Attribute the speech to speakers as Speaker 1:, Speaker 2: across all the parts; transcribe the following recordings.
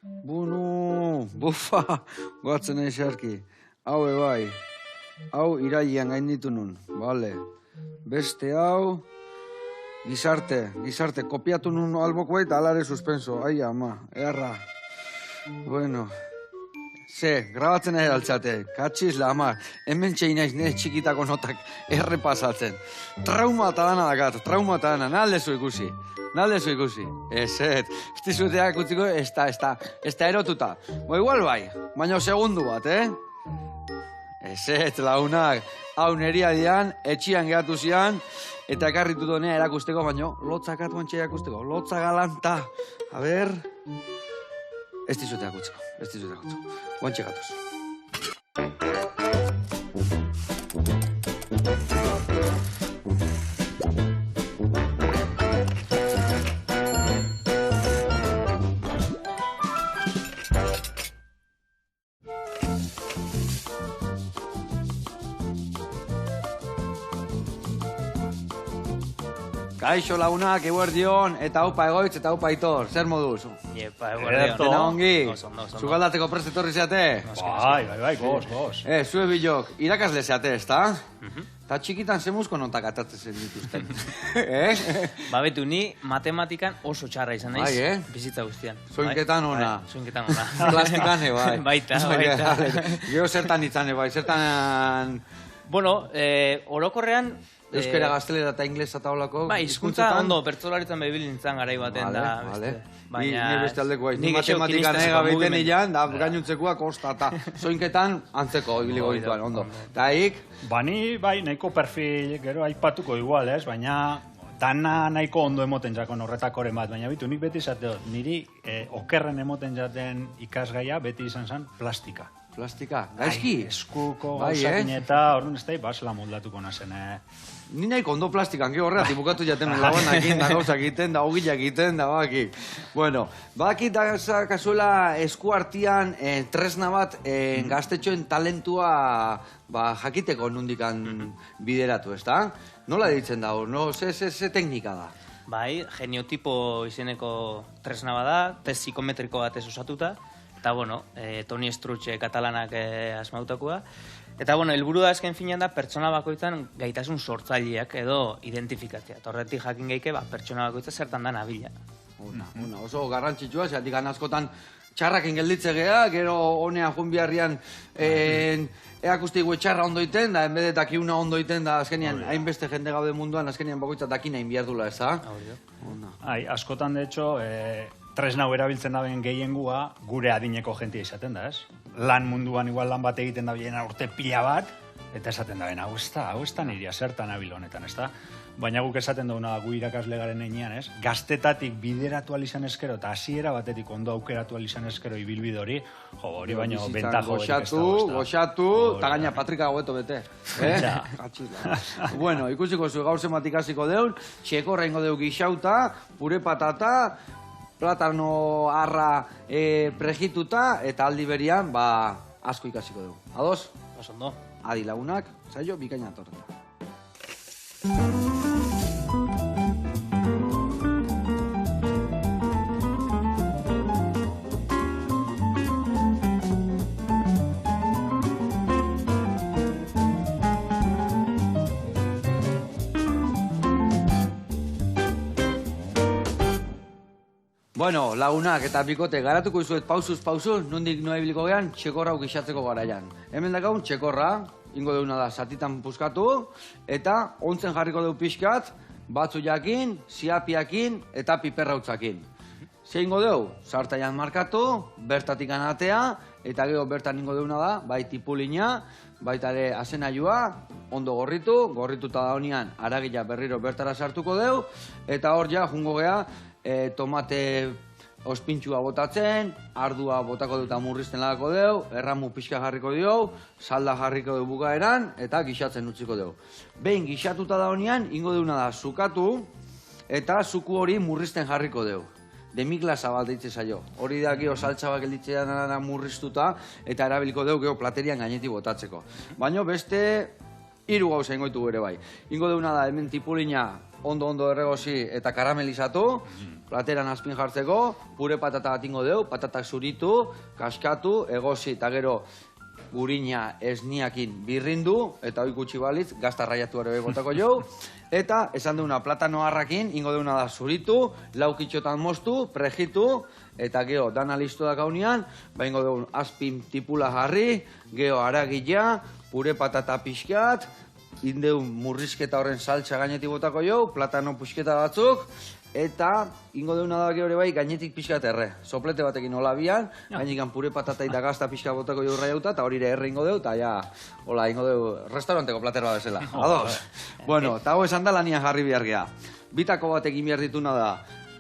Speaker 1: Bunu, bufa, goatzen nahi xarki. Hau bai, hau irailean gainditu nun, bale. Beste hau, gizarte, kopiatu nun alboko baita alare suspenso. Ai ama, erra. Bueno, grabatzen nahi altzate, katxiz la ama, hemen txeinaiz nire txikitako notak errepasatzen. Trauma eta dana dakat, naldezu ikusi. Ez dizueteak utziko, ez da erotuta. Igual bai, baina segundu bat, Ez launak, hau neria dian, etxian gehatu zian, eta ekarritu donea erakusteko, baina lotzak atuan txea erakusteko, lotza galanta. A ber, ez dizueteak utziko, guantxe gatuz. Kaixo lagunak, eguerdion, eta haupa egoitz, eta haupa aitor. Zer moduz?
Speaker 2: Iepa, eguerdion.
Speaker 1: Dena ongi? Zugaldatzeko prest etorri zeate?
Speaker 2: Bai, goz.
Speaker 1: Zue bilok, irakasle zeate, ez da? Eta txikitan zemuzko notak atatzen dituzten.
Speaker 2: Betu, ni matematikan oso txarra izan naiz, bizitza guztian.
Speaker 1: Zoinketan ona.
Speaker 2: Zoinketan ona.
Speaker 1: Plastikane, bai.
Speaker 2: Baita.
Speaker 1: Gero zertan itzane, bai, zertan...
Speaker 2: Bueno, orokorrean...
Speaker 1: Euskera, gaztelera eta inglesa eta olako...
Speaker 2: Ba, hizkuntza ondo, pertsolaritzan bebil nintzen garai baten da.
Speaker 1: Ni beste aldeko baiz. Ni matematikan ega behiten ilan, da gainuntzekoa kosta eta zoinketan antzeko ibiliko dituan, ondo. Eta hik?
Speaker 3: Bani, bai, nahiko perfil, gero aipatuko igual, ez? Baina dana nahiko ondo emoten jakon horretakoren bat, baina bitu, nik beti izateo, niri okerren emoten jaten ikasgaia beti izan zen plastika.
Speaker 1: Plastika? Gaizki?
Speaker 3: Eskuko gauzakin eta horren ez da, basela moldatuko nazen.
Speaker 1: Ni nahiko ondo plastikan, gero horreat, ibukatu jaten lagunakin, da gauzak egiten, da hogilak egiten, da bakik. Bueno, bakit da kasuela esku artian tresna bat gaztetxoen talentua jakiteko nundikan bideratu, ez da? Nola ditzen da hor, ze teknika da?
Speaker 2: Bai, geniotipo izeneko tresna bada, test psikometriko bat ez osatuta, eta, bueno, Toni Strutxe katalanak asmautakoa. Eta, bueno, helburu da azken finean da pertsona bakoitzan gaitasun sortzaileak edo identifikatzea. Eta horretik jakin geike, pertsona bakoitza zertan da nabila.
Speaker 1: Oso garrantzitsua, zeatik askotan txarrakin gelditze geha, gero honea junbiarrian eakusti txarra ondo iten, da enbede dakiuna ondo iten, da azkenian hainbeste jende gaude munduan, azkenian bakoitza dakina inbiardula, ez da?
Speaker 3: Askotan, de hecho, tresna hau erabiltzen daben gehiengua gure adineko jentia izaten da, ez? Lan munduan igual lan bat egiten da biena urte pila bat, eta esaten da hau ez da niria, zertan abil honetan, ez da? Baina guk esaten duguna gu irakasle garen einean, ez? Gaztetatik bideratu alizan eskero, eta hasiera batetik ondo aukeratu alizan eskero ibilbide hori, hori baino bentajo berik ez da.
Speaker 1: Goxatu, eta gaina Patrika goeto bete. Bueno, ikusiko zu gaur zemat ikasiko deun, txekorra ingo deu gixauta, pure patata, platano arra prejituta, eta aldi berian, asko ikasiko dugu. Ados?
Speaker 2: Ondo.
Speaker 1: Adi lagunak, zailo, bikaina torta. Bueno, lagunak eta bikote, garatuko izuet pausuz, nondik noa ibiliko gehan, txekorra ukisatzeko garaian. Hemen dakaun, txekorra, ingo deuna da, satitan puskatu, eta ontzen jarriko deu pixkat, batzu jakin, ziapiakin eta piperrautzakin. Ze ingo deu, sartaian markatu, bertatik anatea, eta gero bertan ingo deuna da, bai tipulina, baita ere azenailua, ondo gorrituta da honean, aragila berriro bertara sartuko deu, eta hor ja, jungo geha, tomate ospintxua botatzen, ardua botako dut amurrizten lagako deu, erramu pixka jarriko diu, salda jarriko deu bukaeran, eta gixatzen utziko deu. Behin gixatuta da honean, ingo deuna da zukatu, eta zuku hori murrizten jarriko deu. Demiglasa bat deitze zaio. Hori da geho saltxabak elditzean murriztuta, eta erabiliko deu geho platerian gainetik botatzeko. Baina beste... Hiru gauza ingoitu ere bai. Ingo deuna da hemen tipulina ondo erregozi eta karamelizatu, plateran azpin jartzeko, pure patata bat ingo deu, patatak zuritu, kaskatu, egozi eta gero gurina esniakin birrindu, eta hoi gutxi balitz, gazta raiatu ere botako jau, eta esan deuna platano harrakin, ingo deuna da zuritu, laukitxotan moztu, prejitu, eta geho, dana listo da kaunian, ingo deun azpin tipula jarri, geho aragila, pure patata pixkat, indeun murrizketa horren saltsa gainetik botako jau, platano puxketa batzuk, eta ingo deuna da gehore bai gainetik pixkat erre. Soplete batekin hola bian, gainekan pure patata eta gazta pixka botako jau raiauta, eta hori ere erre ingo deu, eta ja, hola, ingo deu restauranteko plater bat bezala. Ados? Bueno, eta hau esan da lanian jarri behar geha. Bitako batek behar dituna da,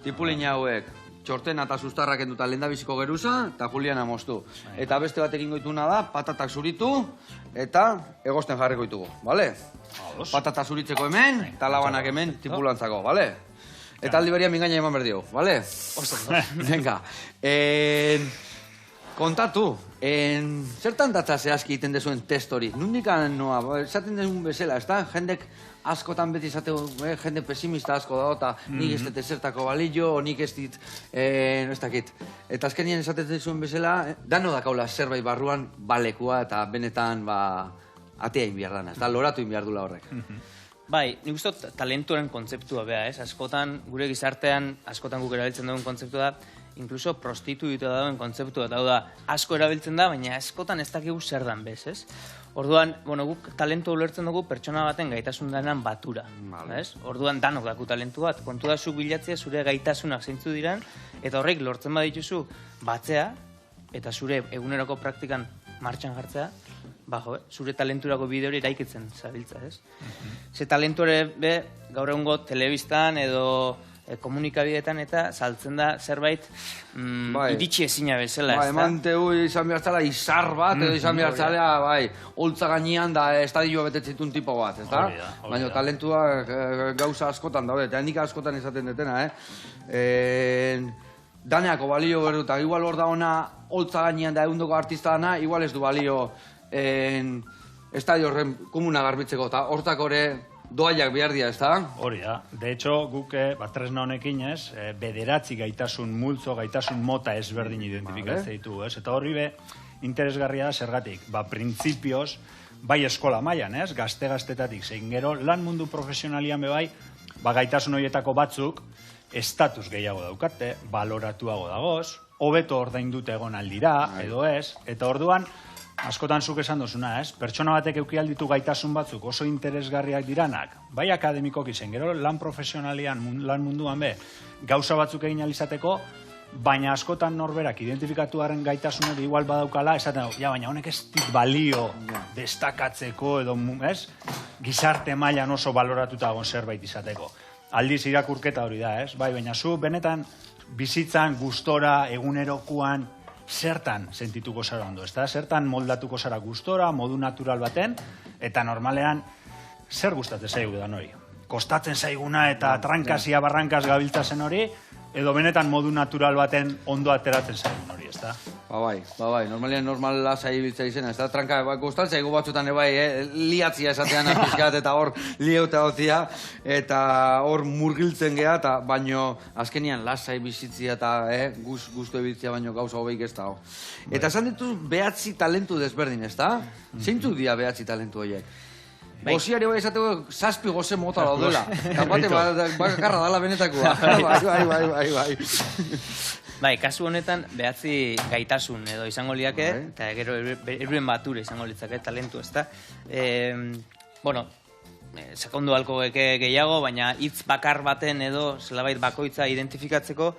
Speaker 1: tipulina hauek, txortena eta sustarrak enduta lehendabiziko geruza, eta juliana moztu. Eta beste batek ingoituna da, patatak zuritu, eta egosten jarriko ditugu, bale? Patata zuritzeko hemen, eta labanak hemen tipulantzako, bale? Eta aldi beria mingaina eman berdio, bale? Venga. Kontatu, zertan datza zehazki iten dezuen test hori? Nundikan noa, esaten dezun bezala, ez da? Jendek askotan beti izateko, jende pesimista asko da, eta nik ez dut ezertako balillo, nik ez dit, ez dakit. Eta azkenien esaten dezuen bezala, dano dakaula zerbait barruan balekua, eta benetan, atea inbiar dana, ez da? Loratu inbiar dula horrek.
Speaker 2: Bai, nik uste talentuaren kontzeptua beha, ez? Askotan, gure gizartean, askotan guk erabiltzen duen kontzeptua da, inkluso prostituitu dauen kontzeptua, eta da, asko erabiltzen da, baina askotan ez dakigu zer dan bez, ez? Orduan, guk talentu ulertzen dugu pertsona baten gaitasun denan batura, ez? Orduan, danok daku talentu bat, kontu da zuk bilatzea zure gaitasunak zeintzu diran, eta horrek lortzen badituzu batzea, eta zure eguneroko praktikan martxan jartzea, zure talenturako bide hori eraikitzen zabiltza, ez? Ze talentu ere gaur egungo telebistan edo komunikabideetan eta saltzen da zerbait iritsi ezina bezala, ez da?
Speaker 1: Eman tegu izan behartzala izar bat, edo izan behartzala, holtza gainean da estadioa betetzitun tipo bat, ez da? Baina talentua gauza askotan daude, eta hendik askotan izaten detena, daneako balio berdu, eta igual hor da ona holtza gainean da egundoko artista dana, igual ez du balio estadio horren komuna garbitzeko, eta hortako ere doaiak behar dira, ez da?
Speaker 3: Hori da. De hecho, guk tresna honekin ez, bederatzi gaitasun multzo, gaitasun mota ezberdin identifikatzen ditugu, ez? Eta horri interesgarria da zergatik. Printzipioz, bai eskola mailan, ez? Gazte-gaztetatik zein gero, lan mundu profesionalian bai, gaitasun horietako batzuk, estatus gehiago daukate, baloratuago dagoz, hobeto ordainduta egon aldira, edo ez, eta orduan, askotan zuk esan dozuna, ez? Pertsona batek euki alditu gaitasun batzuk oso interesgarriak diranak, bai akademikok izen, gero lan profesionalian, lan munduan gauza batzuk egin alizateko, baina askotan norberak identifikatuaren gaitasun hori igual badaukala, esaten dugu, baina honek ez dit balio destakatzeko edo, ez? Gizarte mailan oso baloratuta egon zerbait izateko. Aldiz irakurketa hori da, ez? Bai, baina zu benetan bizitzan, gustora, egunerokuan, zertan sentituko zara ondo, ez da? Zertan moldatuko zara gustora, modu natural baten, eta normalean, zer gustatzen zaigu da hori? Kostatzen zaiguna eta trankasia barrankaz gabiltzazen hori, edo benetan modu natural baten ondo ateratzen zaigun hori, ez da?
Speaker 1: Bai, normalean normala zaibiltza izena, ez da? Tranka, gustatzen zaigu batzutan liatzia esatean apizkat, eta hor lieuta hotzia, eta hor murgiltzen geha, eta baino azkenian lasai bizitzia eta gustu ebitzia baino gauza hobeik ez da. Eta esan dituz behatzi talentu desberdin, ez da? Zeintzuk dira behatzi talentu horiek? Goziari bai esateko zazpi goze mota daudela. Eta bate bakarra dala benetakoa. Bai.
Speaker 2: Bai, kasu honetan behatzi gaitasun edo izango liake, eta gero eruen bature izango litzake talentu, ez da? Sakondu halko gehiago, baina hitz bakar baten edo zelabait bakoitza identifikatzeko,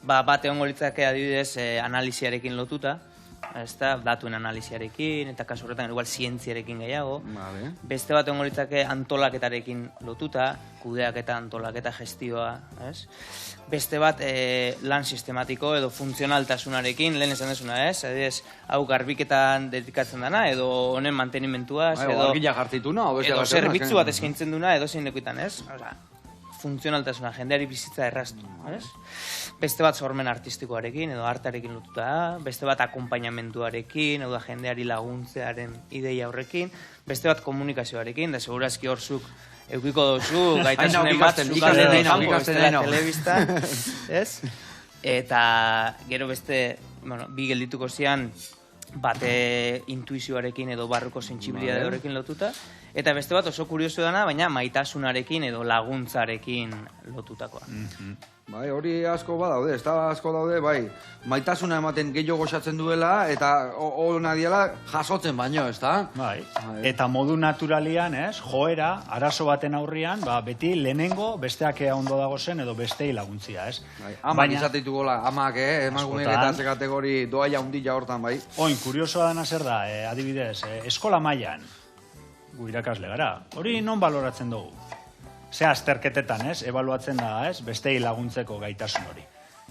Speaker 2: bat egongo litzake adibidez analiziarekin lotuta, datuen analiziarekin, eta kasu horretan igual zientziarekin gehiago. Beste bat egongo litzake antolaketarekin lotuta, kudeaketa, antolaketa, gestioa. Beste bat lan sistematiko edo funtzionaltasunarekin, lehen esan desuna, adibidez, hau garbiketan dedikatzen dana, edo honen mantenimentuaz, edo zerbitzu bat eskaintzen duna, edo zein lekuetan, funtzionaltasuna, jendeari bizitza erraztu. Beste bat sormen artistikoarekin edo artearekin lotuta, beste bat akompainamentuarekin, edo jendeari laguntzearen ideia horrekin, beste bat komunikazioarekin, da segurazki horzuk eukiko duzu gaitasunen
Speaker 1: Hain
Speaker 2: bat,
Speaker 1: ikasten,
Speaker 2: zukale
Speaker 1: ikasten
Speaker 2: kanpo,
Speaker 1: nahi, ikasten
Speaker 2: bestela
Speaker 1: nahi.
Speaker 2: telebista, ez? Eta gero beste, bueno, bi geldituko zian, bate intuizioarekin edo barruko sentsibilitate horrekin lotuta, eta beste bat oso kurioso dana, baina maitasunarekin edo laguntzarekin lotutakoa.
Speaker 1: Bai, hori asko badaude, ez da asko daude, bai, maitasuna ematen gehiago goxatzen duela, eta ona diela jasotzen baino, ez da?
Speaker 3: Bai. Eta modu naturalian, ez, joera, arazo baten aurrian, beti lehenengo besteak ea ondo dago zen edo bestei laguntzia, ez?
Speaker 1: Bai, amak izatetu gola, amak, emakumeek eta ze kategori doaia hundila hortan, bai.
Speaker 3: Oin, kuriosoa dana zer da, adibidez, eskola mailan, gu irakasle gara, hori non baloratzen dugu? Ze azterketetan, ez, ebaluatzen da, ez, bestei laguntzeko gaitasun hori.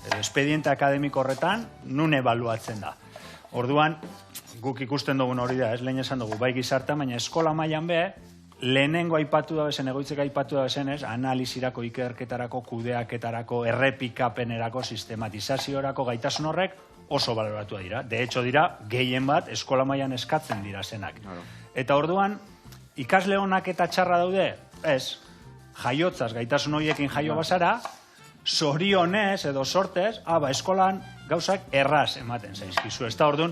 Speaker 3: Edo espediente akademiko horretan, nun ebaluatzen da. Orduan, guk ikusten dugun hori da, ez, lehen esan dugu, bai gizartean, baina eskola mailan be, lehenengo aipatu da bezen, egoitzek aipatu da bezen, ez, analizirako, ikerketarako, kudeaketarako, errepikapenerako, sistematizaziorako gaitasun horrek oso baloratu dira. De hecho dira, gehien bat, eskola mailan eskatzen dira zenak. Eta orduan, ikasle honak eta txarra daude, ez, jaiotzaz gaitasun horiekin jaio bazara, zorionez edo sortez, eskolan gauzak erraz ematen zaizkizu. Ez da orduan,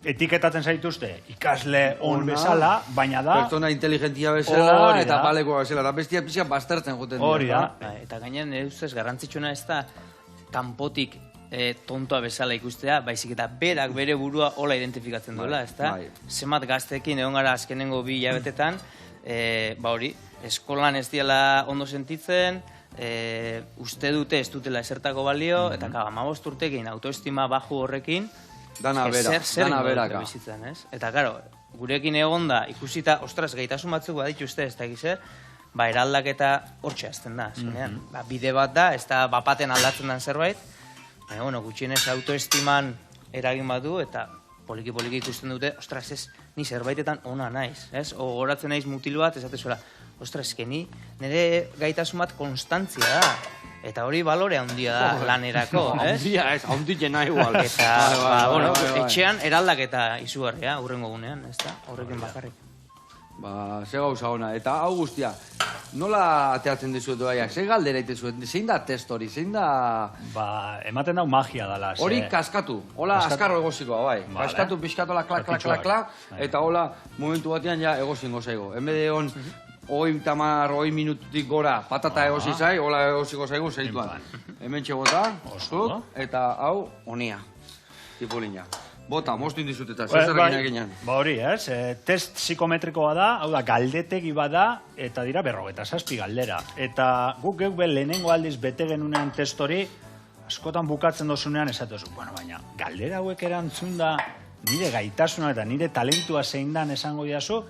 Speaker 3: etiketatzen zaituzte ikasle on bezala, baina da...
Speaker 1: Pertsona inteligentia bezala eta balekoa bezala, eta bestia pixka baztertzen joten dira.
Speaker 3: Hori da.
Speaker 2: Eta gainen, ustez, garrantzitsuna ez da, kanpotik tontoa bezala ikustea, baizik eta berak bere burua hola identifikatzen duela, ez da? Zemat gaztekin egon gara azkenengo 2 hilabetetan, hori, eskolan ez diala ondo sentitzen, uste dute ez dutela esertako balio, eta 15 urtekin autoestima baju horrekin,
Speaker 1: dana beraka.
Speaker 2: Bizitzen, ez? Eta, karo, gurekin egon da, ikusita, ostras, gaitasun batzuk badituzte, ez da egize, eraldaketa hortxe azten da, azkenean. Bide bat da, ez da bapaten aldatzen den zerbait, baina, gutxienez autoestiman eragin badu, eta poliki-poliki ikusten dute, ostras, ez, ni zerbaitetan ona naiz, ez? Gogoratzen naiz mutil bat, esatezuela, ostras, ni nire gaitasun bat konstantzia da. Eta hori balore handia da lanerako, ez?
Speaker 1: Handia, ez, handiena igual.
Speaker 2: Eta, etxean eraldaketa izugarria, hurrengo gunean, ez da? Horrekin bakarrik.
Speaker 1: Ze gauza ona. Eta hau guztia, nola ateatzen dizuet doaiak? Ze galdera ite zuet? Zein da test hori? Zein da...
Speaker 3: ematen dau magia dala.
Speaker 1: Hori kaskatu. Hola, askarro egozikoa, bai. Kaskatu, pixkatola, klak, eta hola, momentu batean ja egozingo zaigo. Enbede hon, 30 minututik gora patata egosi zai, hola egoziko zaigu zeituan. Hemen txegota, eta hau, onia. Tipulina. Bota, moztu indizut eta zerrekin eginean.
Speaker 3: Hori, ez? Test psikometrikoa da, hau da, galdetegi bada, eta dira 57 galdera. Eta guk geuk lehenengo aldiz bete genunean test hori, askotan bukatzen dozunean esatuzu. Baina, galdera hauek erantzun da, nire gaitasuna eta nire talentua zein dan esango diazu,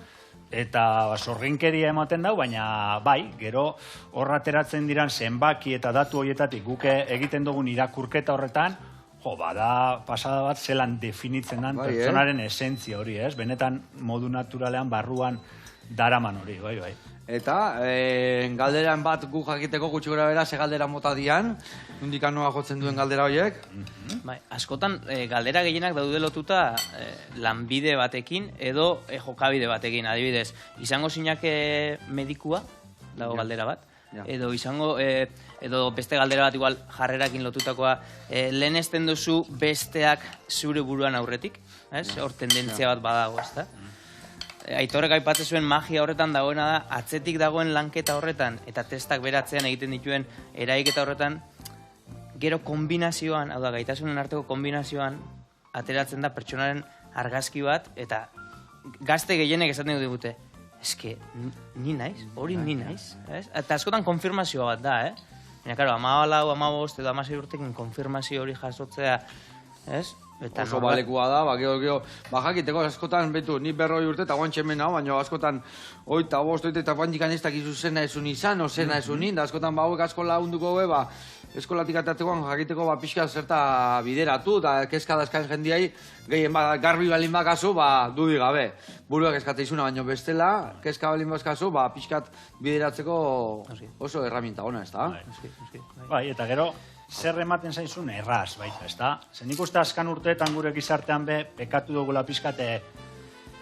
Speaker 3: eta sorginkeria ematen dau, baina bai, gero horra ateratzen diran zenbaki eta datu horietatik guke egiten dugun irakurketa horretan, bada pasada bat zelan definitzen den pertsonaren esentzia hori, ez? Benetan modu naturalean barruan daraman hori, bai.
Speaker 1: Eta, galderan bat gu jakiteko gutxi gora bera, ze galdera mota dian, nondik anoa jotzen duen galdera horiek?
Speaker 2: Askotan, galdera gehienak daude lotuta lanbide batekin edo jokabide batekin, adibidez. Izango zinake medikua, dago galdera bat, edo izango, edo beste galdera bat igual jarrerakin lotutakoa, lehenesten duzu besteak zure buruan aurretik, hor tendentzia bat badago, ez da? Aitorrek aipatzen zuen magia horretan dagoena da, atzetik dagoen lanketa horretan, eta testak beratzean egiten dituen eraiketa horretan, gero kombinazioan, hau da, gaitasunen arteko kombinazioan, ateratzen da pertsonaren argazki bat, eta gazte gehienek esaten dute, eske, ni naiz, hori ni naiz, eta askotan konfirmazioa bat da, baina, karo, 14, 15 edo 16 urtekin konfirmazio hori jasotzea, ez?
Speaker 1: Oso balekua da, gero, jakiteko askotan, betu, ni 40 urte eta guantxe hemen hau, baina askotan, 25 eta guantikan ez dakizu zena esun izan, o zena esun da askotan hauek asko lagunduko be, eskolatik atatekoan jakiteko pixka zerta bideratu, eta kezka dazkain jendiai, gehien garbi balin bakazu, dudi gabe. Buruak eskate izuna, baina bestela, kezka balin bakazu, pixkat bideratzeko oso herramienta ona, ez da?
Speaker 3: Bai, eta gero, zer ematen zaizun erraz, baita, ez da? Zen ikuste azkan urteetan gure gizartean be, pekatu dugula pixkate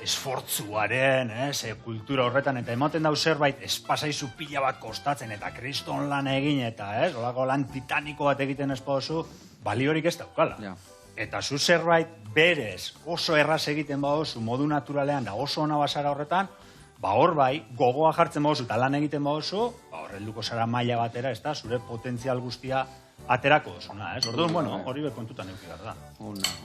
Speaker 3: esfortzuaren, kultura horretan, eta ematen dau zerbait espasaizu pila bat kostatzen, eta kriston lan egin, eta olako lan titaniko bat egiten espozu, baliorik ez daukala.
Speaker 1: Ja.
Speaker 3: Eta zu zerbait berez oso erraz egiten badozu modu naturalean, da oso ona basara horretan, hor bai, gogoa jartzen badozu eta lan egiten badozu, horrelduko zara maila batera, ez da, zure potentzial guztia aterako dozuna, Orduan, bueno, hori bekontutan euki behar da.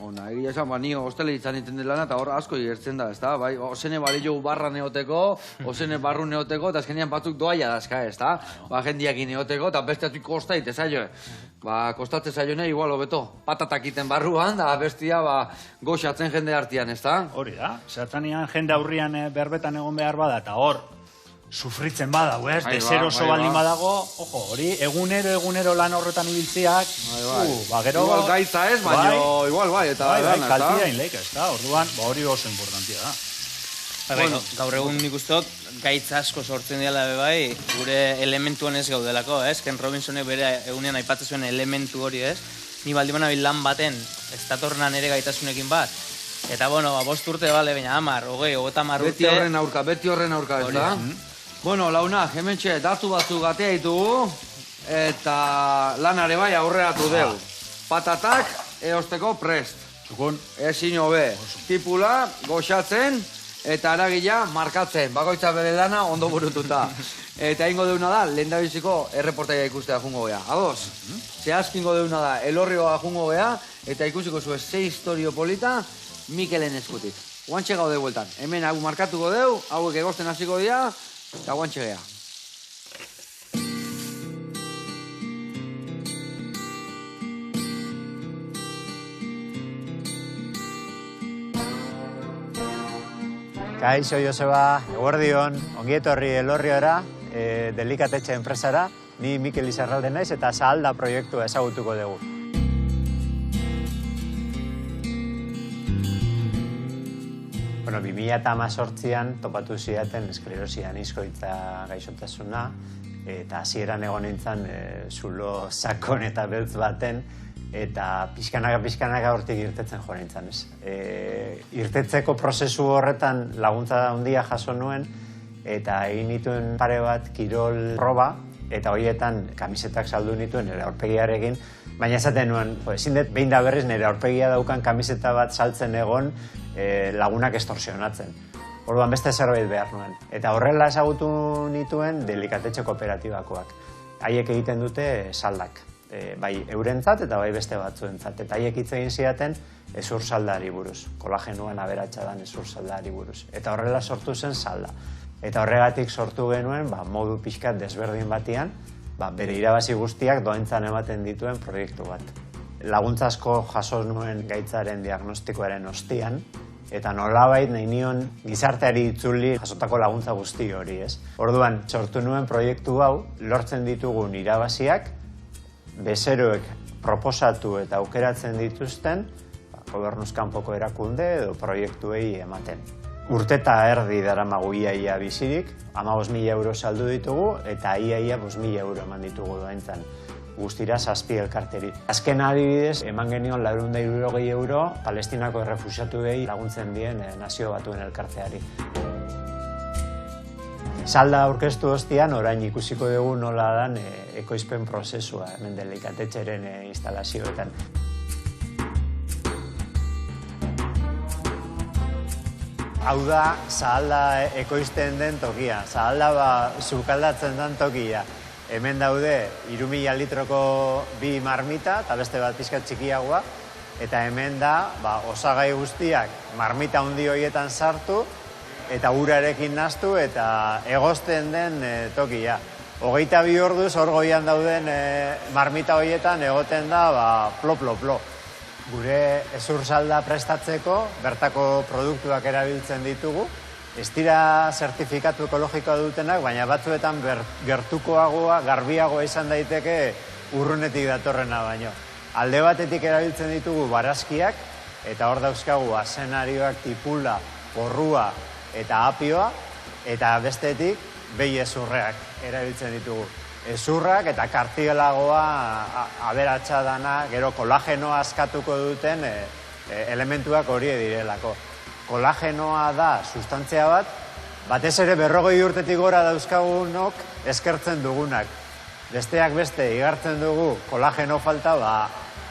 Speaker 1: Ona. Egia esan, nio hostele izan iten dela eta hor asko igertzen da, ez da? Bai, osene balio barra neoteko, osene barru neoteko, eta azkenean batzuk doaia dazka, ez da? Jendiakin neoteko, eta beste atzuk kosta ite zailo. Kostatzen zailo nahi, igual, hobeto, patatak iten barruan, da bestia, goxatzen jende artean, ez da?
Speaker 3: Hori da, zertanian jende aurrian berbetan egon behar bada, eta hor, sufritzen badago, desero oso baldin badago, ojo, hori egunero lan horretan ibiltziak, gero...
Speaker 1: Igual gaitza ez, baina igual bai, eta...
Speaker 3: Bai, kaltia inleik, ez da, orduan, hori oso importantia da.
Speaker 2: Gaur egun nik usteot, gaitz asko sortzen dela bai, gure elementuan ez gaudelako, Ken Robinsonek bere egunean aipatzen zuen elementu hori, Ni baldin banabil lan baten, ez datorna nere gaitasunekin bat, eta, bueno, 5 urte, bale, baina 10, 20, 30 urte...
Speaker 1: Beti horren aurka, ez da? Bueno, launak, hementxe datu batzuk gatea ditugu, eta lanare bai aurreratu deu. Patatak eosteko prest.
Speaker 3: Txukun.
Speaker 1: Ezin hobe. Tipula, goxatzen, eta aragila markatzen. Bakoitza bere lana ondo burututa. Eta ingo deuna da, lehendabiziko erreportaia ikustea jungo gea. Ados? Zehazki ingo deuna da, elorrioa jungo gea, eta ikusiko zuen 6 historio polita Mikelen eskutik. Guantxe gaude bueltan. Hemen hau markatuko deu, hauek egosten hasiko dira, eta guantxe gea.
Speaker 4: Kaixo Joseba, eguerdion, ongi etorri Elorriora, delikatetxe enpresara, ni Mikel Izarralde naiz eta Zahalda proiektua ezagutuko dugu. Bueno, 2018an topatu zidaten esklerosi anizkoitza gaixotasuna, eta hasieran egon nintzen zulo sakon eta beltz baten, eta pixkanaka hortik irtetzen jo nintzen, irtetzeko prozesu horretan laguntza handia jaso nuen, eta egin nituen pare bat kirol proba, eta horietan kamisetak saldu nituen nire aurpegiarekin, baina esaten nuen, ezin dut behin da berriz nire aurpegia daukan kamiseta bat saltzen egon lagunak estorsionatzen. Orduan beste zerbait behar nuen. Eta horrela ezagutu nituen delikatetxe kooperatibakoak. Haiek egiten dute saldak. Bai eurentzat eta bai beste batzuentzat. Eta haiek hitz egin zidaten ezur saldari buruz. Kolagenuan aberatsa dan ezur saldari buruz. Eta horrela sortu zen salda. Eta horregatik sortu genuen modu pixkat desberdin batian, bere irabazi guztiak doaintzan ematen dituen proiektu bat. Laguntza asko jaso nuen gaitzaren diagnostikoaren ostian, eta nolabait nahi nion gizarteari itzuli jasotako laguntza guzti hori, Orduan, sortu nuen proiektu hau, lortzen ditugun irabaziak, bezeroek proposatu eta aukeratzen dituzten, gobernuzkanpoko erakunde edo proiektuei ematen. Urteta erdi daramagu iaia bizirik, 15.000 euro saldu ditugu, eta iaia 5.000 euro eman ditugu doaintzan. Guztira 7 elkarteri. Azken adibidez, eman genion 460 euro Palestinako errefuxiatuei laguntzen dien Nazio Batuen elkarteari. Salda aurkeztu ostian, orain ikusiko dugu nola dan ekoizpen prozesua, hemen delikatetxeren instalazioetan. Hau da, Zahalda ekoizten den tokia. Zahalda sukaldatzen den tokia. Hemen daude 3.000 litroko 2 marmita, eta beste bat pixkat txikiagoa. Eta hemen da, osagai guztiak marmita handi horietan sartu, eta urarekin naztu, eta egozten den tokia. 22 orduz hor goian dauden marmita horietan egoten da, plo. Gure ezur salda prestatzeko, bertako produktuak erabiltzen ditugu. Ez dira zertifikatu ekologikoa dutenak, baina batzuetan gertukoagoa, garbiagoa izan daiteke urrunetik datorrena baino. Alde batetik erabiltzen ditugu barazkiak, eta hor dauzkagu azenarioak, tipula, porrua eta apioa, eta bestetik behi ezurreak erabiltzen ditugu. Ezurrak eta kartielagoa aberatsa dana, gero kolagenoa askatuko duten elementuak hori direlako. kolagenoa da sustantzia bat, batez ere 40 urtetik gora dauzkagunok eskertzen dugunak. Besteak beste igartzen dugu kolageno falta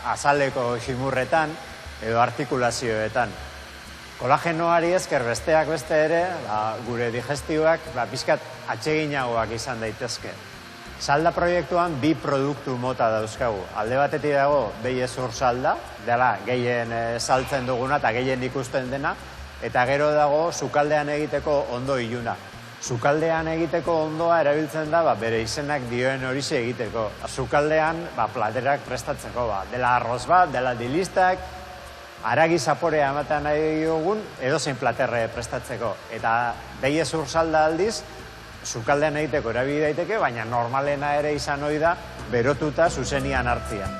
Speaker 4: azaleko ximurretan edo artikulazioetan. Kolagenoari esker besteak beste ere, gure digestioak pixkat atseginagoak izan daitezke. Salda proiektuan 2 produktu mota dauzkagu. Alde batetik dago behiezur salda, dela gehien saltzen duguna eta gehien ikusten dena, eta gero dago sukaldean egiteko ondo iluna. Sukaldean egiteko ondoa erabiltzen da bere izenak dioen horixe egiteko. Sukaldean platerak prestatzeko, dela arroz bat, dela dilistak, haragi zaporea ematen nahi dugun edozein platerre prestatzeko. Eta behiezur salda aldiz, sukaldean egiteko erabili daiteke, baina normalena ere izan ohi da berotuta zuzenian hartzia.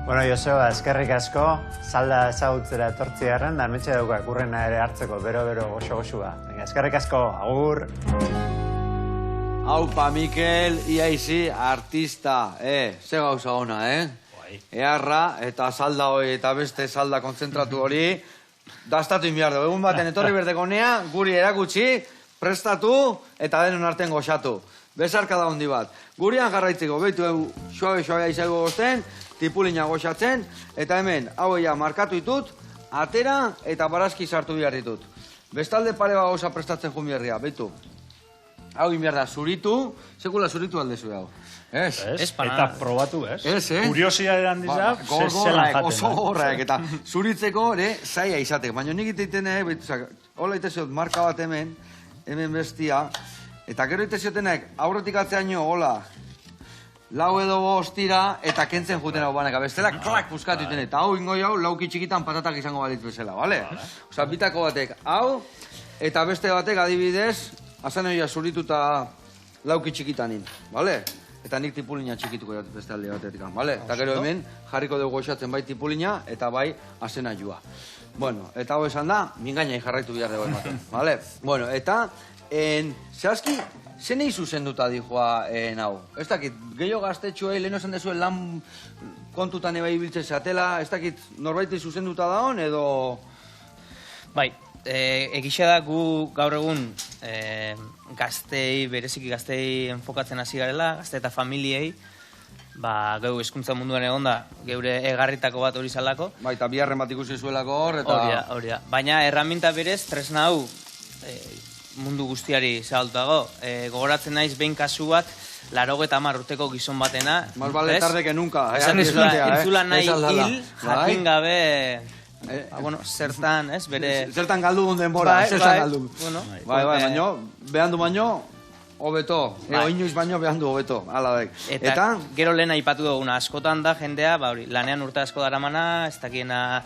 Speaker 4: Bueno, Joseba, eskerrik asko, salda ezagutzera etortziarren, da metxe daukak urrena ere hartzeko, bero-bero goxo-goxua. Eskerrik asko, agur!
Speaker 1: Aupa, Mikel, iaizi, artista, ze gauza ona, Earra, eta salda hori, eta beste salda konzentratu hori, dastatu inbiar dugu. Egun baten etorri berdeko nea, guri erakutsi, prestatu, eta denon artean goxatu. Bezarka da hondi bat. Gurian jarraitzeko, behitu suabe izango gozten, tipulina goxatzen, eta hemen, hau markatu ditut, atera eta barazki sartu behar ditut. Bestalde pare bat gauza prestatzen jun biharria, behitu. Hau inbiar da, zuritu, sekula zuritu aldezu hau.
Speaker 3: Eta probatu, ez?
Speaker 1: Ez,
Speaker 3: Kuriosidade handiza, zelan jaten.
Speaker 1: Oso horrek, eta zuritzeko, zaila izatek. Baina nik iteiten, hola iteziot, marka bat hemen bestia, eta gero iteziotenek, aurretik atzeaino, hola, 4 edo 5 tira, eta kentzen juten hau baneka. Bestela, klak puskatu iten, eta hau ingo jau, lauki txikitan patatak izango balitz bezala, bale? Osa, bitako batek, hau, eta beste batek adibidez, azan egia zurituta lauki txikitanin, bale? Eta nik tipulina txikituko dut beste alde batetik, bale? Eta gero hemen jarriko dugu goxatzen bai tipulina eta bai azena joa. Bueno, eta hau esan da, mingainai jarraitu behar dugu ematen, bale? Bueno, eta, zehazki, zenei zuzenduta dijoa hau? Ez dakit, gehiago gaztetxoei, lehen esan dezuen lan kontutan ebai biltzen zatela, ez dakit, norbaiti zuzenduta daun, edo...
Speaker 2: Bai, egisa da gu gaur egun gaztei, bereziki gaztei enfokatzen hasi garela, gazte eta familiei, geu hezkuntza munduan egon da, geure egarritako bat hori zalako.
Speaker 1: Bai, eta biharren bat ikusi zuelako hor, eta...
Speaker 2: Hori da. Baina erraminta berez, tresna hau mundu guztiari zabaltuago. Gogoratzen naiz behin kasu bat, 80 urteko gizon batena.
Speaker 1: Más vale tarde que nunca.
Speaker 2: Entzula nahi hil, jakin gabe... zertan, ez, bere...
Speaker 1: Zertan galdu denbora, zertan galdu. Bai, baina, behandu baino, hobeto. Oinoiz baino behandu hobeto, ala daik.
Speaker 2: Eta gero lehen aipatu duguna, askotan da jendea, lanean urte asko daramana, ez dakiena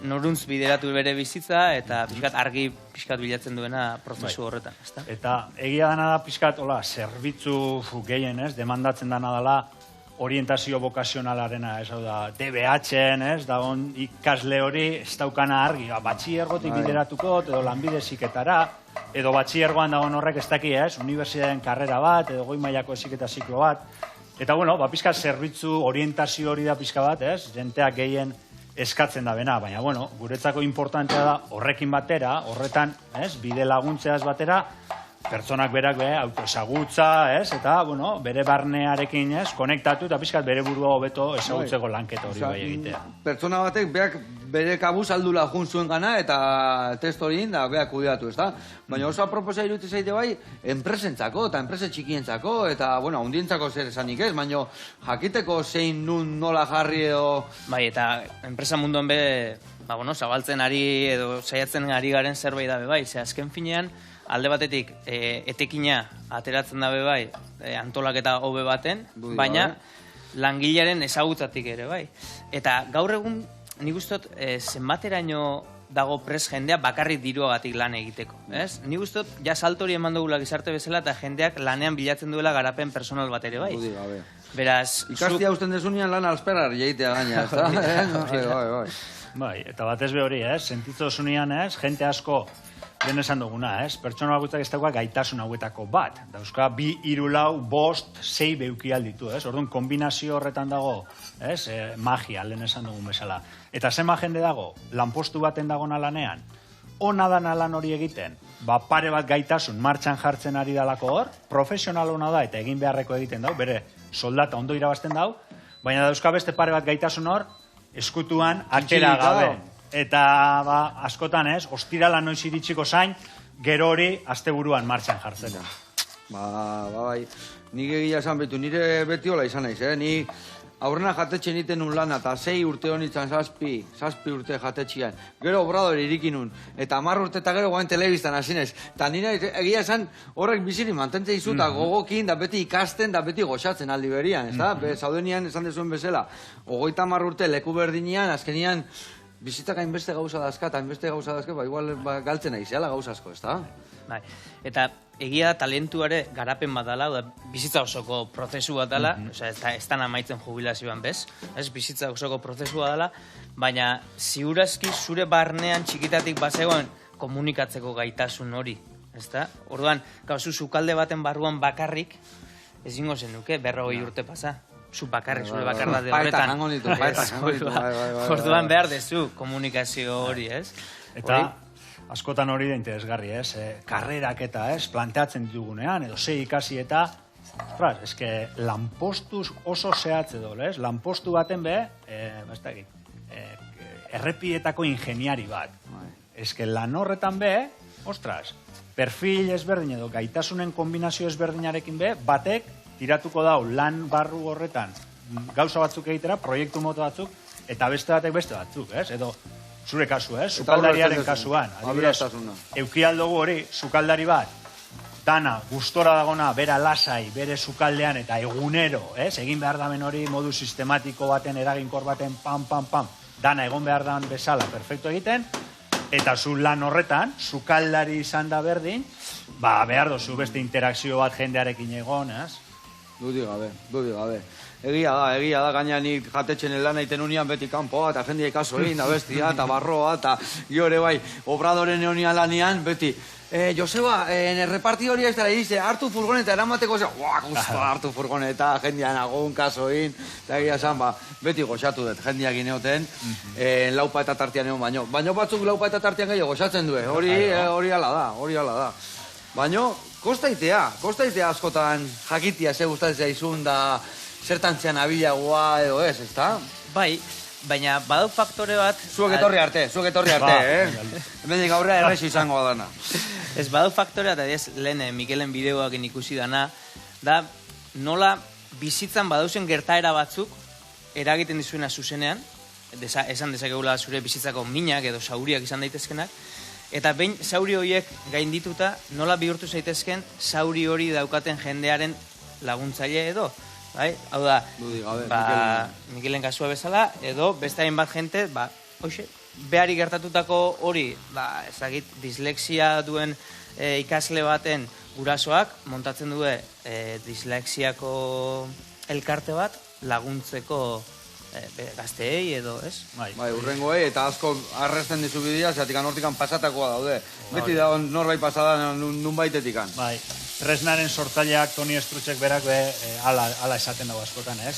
Speaker 2: noruntz bideratu bere bizitza, eta pixkat argi pixkat bilatzen duena prozesu horretan, ezta? Eta
Speaker 3: egia dana da pixkat, zerbitzu gehien, ez, demandatzen dana dela, orientazio bokazionalarena, ez hau da, DBH-en, ez, da on ikasle hori ez daukana argi, batxiergotik bideratuko, edo lanbide heziketara, edo batxiergoan dagoen horrek ez daki, ez, unibertsitateen karrera bat, edo goi mailako heziketa ziklo bat, eta bueno, pixka zerbitzu orientazio hori da pixka bat, ez, jenteak gehien eskatzen da bena, baina bueno, guretzako importantea da horrekin batera, horretan, ez, bide laguntzeaz batera, pertsonak berak autoesagutza, ez, eta, bueno, bere barnearekin, ez, konektatu eta pixkat bere burua hobeto ezagutzeko lanketa hori bai egitea.
Speaker 1: Pertsona batek beak bere kabuz aldula jun zuen gana eta test hori da beak kudeatu, ez da? Baina oso aproposa irutu zaite bai, enpresentzako eta enprese txikientzako eta, bueno, hundientzako zer esanik ez, baina jakiteko zein nun nola jarri edo...
Speaker 2: Bai, eta enpresa munduan be, zabaltzen ari edo saiatzen ari garen zerbait dabe bai, ze azken finean, alde batetik, etekina ateratzen dabe bai, antolaketa hobe baten, baina langilearen ezagutzatik ere bai. Eta gaur egun, nik ustot, zenbateraino dago pres jendea bakarrik diruagatik lan egiteko. Nik ustot, ja saltori eman dugula gizarte bezala eta jendeak lanean bilatzen duela garapen personal bat ere bai. Beraz...
Speaker 1: Ikastia usten desunean lan alsperar jeitea gaina, ez da?
Speaker 3: Bai, eta batez be hori, sentitzo zunean, jente asko lehen esan duguna, ez? Pertsona bakoitzak ez dauka gaitasun hauetako bat. Dauzka, 2, 3, 4, 5, 6 beuki alditu, ez? Orduan, kombinazio horretan dago, ez? Magia, lehen esan dugun bezala. Eta zenba jende dago, lanpostu baten dagona lanean, ona dana lan hori egiten, pare bat gaitasun martxan jartzen ari dalako hor, profesional ona da eta egin beharreko egiten dau, bere soldata ondo irabazten dau, baina dauzka beste pare bat gaitasun hor, eskutuan atera gabe. Eta askotan ez, ostirala noiz iritsiko zain, gero hori asteburuan martxan jartzen.
Speaker 1: Bai. Nik egia esan betu, nire beti hola izan naiz, Ni aurrena jatetxen iten nun lana, eta 6 urte honitzen, 7 urte jatetxean. Gero obrador irikinun, eta 10 urte eta gero guain telebiztan hasinez. Eta nire egia esan horrek biziri mantentzen izu, eta gogokin, da beti ikasten, da beti goxatzen aldi berian, ez da? Zaudenian esan dezuen bezala, 30 urte leku berdinean, azkenian, bizitzak hainbeste gauza dazka, eta hainbeste gauza dazka, igual galtzen nahi zehala gauza asko, ez da?
Speaker 2: Bai, eta egia talentuare garapen bat dala, bizitza osoko prozesu bat dala, ez da amaitzen jubilazioan bez, bizitza osoko prozesu bat dala, baina ziurazki zure barnean txikitatik bazegoen komunikatzeko gaitasun hori, ez da? Orduan, gauzu sukalde baten barruan bakarrik, ez ingo zen duke, 40 urte pasa. Zu bakarrik, zure bakardade horretan. Orduan behar dezu komunikazio hori, ez?
Speaker 3: Eta askotan hori da interesgarri, ez? Karrerak eta, ez? Planteatzen ditugunean, edo ze ikasi eta, ostras, eske lanpostuz oso zehatz edo, ez? Lanpostu baten be, errepietako ingeniari bat. Eske lan horretan be, ostras, perfil ezberdin edo gaitasunen kombinazio ezberdinarekin be, batek tiratuko dau lan barru horretan gauza batzuk egitera, proiektu moto batzuk, eta beste batek beste batzuk, ez? Edo, zure kasu, ez? Sukaldariaren kasuan. Adibidez, eukialdogu hori, sukaldari bat, dana, gustora dagona, bera lasai, bere sukaldean, eta egunero, ez? Egin behar damen hori modu sistematiko baten, eraginkor baten, pam, dana egon behar damen bezala, perfecto egiten, eta zu lan horretan, sukaldari izan da berdin, behar dozu beste interakzio bat jendearekin egon, ez?
Speaker 1: Dudi gabe. Egia da, gaina nik jatetxen lan aiten unian beti kanpoa, eta jendia ikaso egin da bestia, eta barroa, eta jore bai, obradoren eonian lanian, beti, Joseba, reparti hori ez dara dice, hartu furgoneta eramateko zera, hartu furgoneta, jendia nagun kaso egin, eta egia esan, beti goxatu dut, jendiak ineoten, laupa eta tartian egon baino batzuk laupa eta tartian gehiago goxatzen du, hori ala da. Baino, kostaitea askotan jakitia ze gustatzea izun da zertantzean abilagoa edo ez, ezta?
Speaker 2: Bai, baina badau faktore bat...
Speaker 1: Zuek etorri arte, Hemendik aurrea errexo izango dana.
Speaker 2: Ez badau faktore bat, lehen Mikelen bideoak ikusi dana, da nola bizitzan badauzen gertaera batzuk eragiten dizuena zuzenean, esan dezakegula zure bizitzako minak edo zauriak izan daitezkenak, eta behin zauri horiek gaindituta nola bihurtu zaitezken zauri hori daukaten jendearen laguntzaile edo. Hau da, Mikelen kasua bezala, edo beste hainbat jente, behari gertatutako hori, ezagit, dislexia duen ikasle baten gurasoak montatzen du dislexiako elkarte bat laguntzeko gazteei edo, ez?
Speaker 1: Bai, urrengoei, eta asko arresten dizu bidea, zeatik anortikan pasatakoa daude. Beti da norbait pasada nun baitetikan.
Speaker 3: Bai, tresnaren sortzaileak Toni Estrutxek berak ala esaten dago askotan, ez?